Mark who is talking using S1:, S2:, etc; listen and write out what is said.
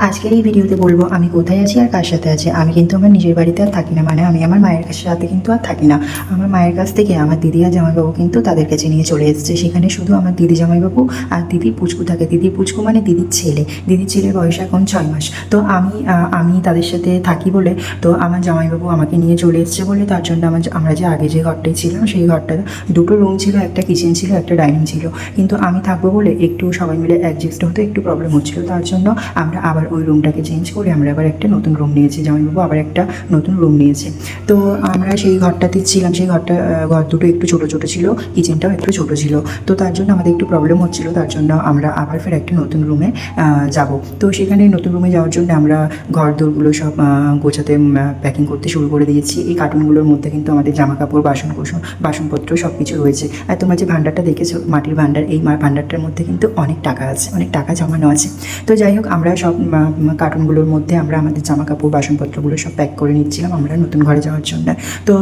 S1: আজকের এই ভিডিওতে বলবো আমি কোথায় আছি আর কার সাথে আছি। আমি কিন্তু আমার নিজের বাড়িতে আর থাকি না, মানে আমি আমার মায়ের সাথে কিন্তু আর থাকি না। আমার মায়ের কাছ থেকে আমার দিদি আর জামাইবাবু কিন্তু তাদের কাছে নিয়ে চলে এসেছে। সেখানে শুধু আমার দিদি জামাইবাবু আর দিদি পুচকু থাকে। দিদি পুচকু মানে দিদির ছেলে। দিদির ছেলের বয়স এখন 6 মাস। তো আমি তাদের সাথে থাকি বলে, তো আমার জামাইবাবু আমাকে নিয়ে চলে এসেছে বলে, তার জন্য আমরা যে আগে যে ঘরটায় ছিলাম সেই ঘরটা দুটো রুম ছিল, একটা কিচেন ছিল, একটা ডাইনিং ছিল। কিন্তু আমি থাকবো বলে একটু সবাই মিলে অ্যাডজাস্ট হতে একটু প্রবলেম হচ্ছিল, তার জন্য আমরা আবার ওই রুমটাকে চেঞ্জ করে আমরা আবার একটা নতুন রুম নিয়েছি। জামাইবাবু আবার একটা নতুন রুম নিয়েছে। তো আমরা সেই ঘরটাতে ছিলাম। সেই ঘর দুটো একটু ছোটো ছোটো ছিল, কিচেনটাও একটু ছোটো ছিল। তো তার জন্য আমাদের একটু প্রবলেম হচ্ছিল, তার জন্য আমরা আবার ফের একটা নতুন রুমে যাব। তো সেখানে নতুন রুমে যাওয়ার জন্য আমরা ঘর দোরগুলো সব গোছাতে প্যাকিং করতে শুরু করে দিয়েছি। এই কার্টুনগুলোর মধ্যে কিন্তু আমাদের জামা কাপড়, বাসনপত্র সব কিছু রয়েছে। আর তোমরা যে ভাণ্ডারটা দেখেছো, মাটির ভাণ্ডার, এই ভাণ্ডারটার মধ্যে কিন্তু অনেক টাকা আছে, অনেক টাকা জমানো আছে। তো যাই হোক, আমরা সব কার্টুনগুলোর মধ্যে আমরা আমাদের জামা কাপড়, বাসনপত্রগুলো সব প্যাক করে নিচ্ছিলাম আমরা নতুন ঘরে যাওয়ার জন্য। তো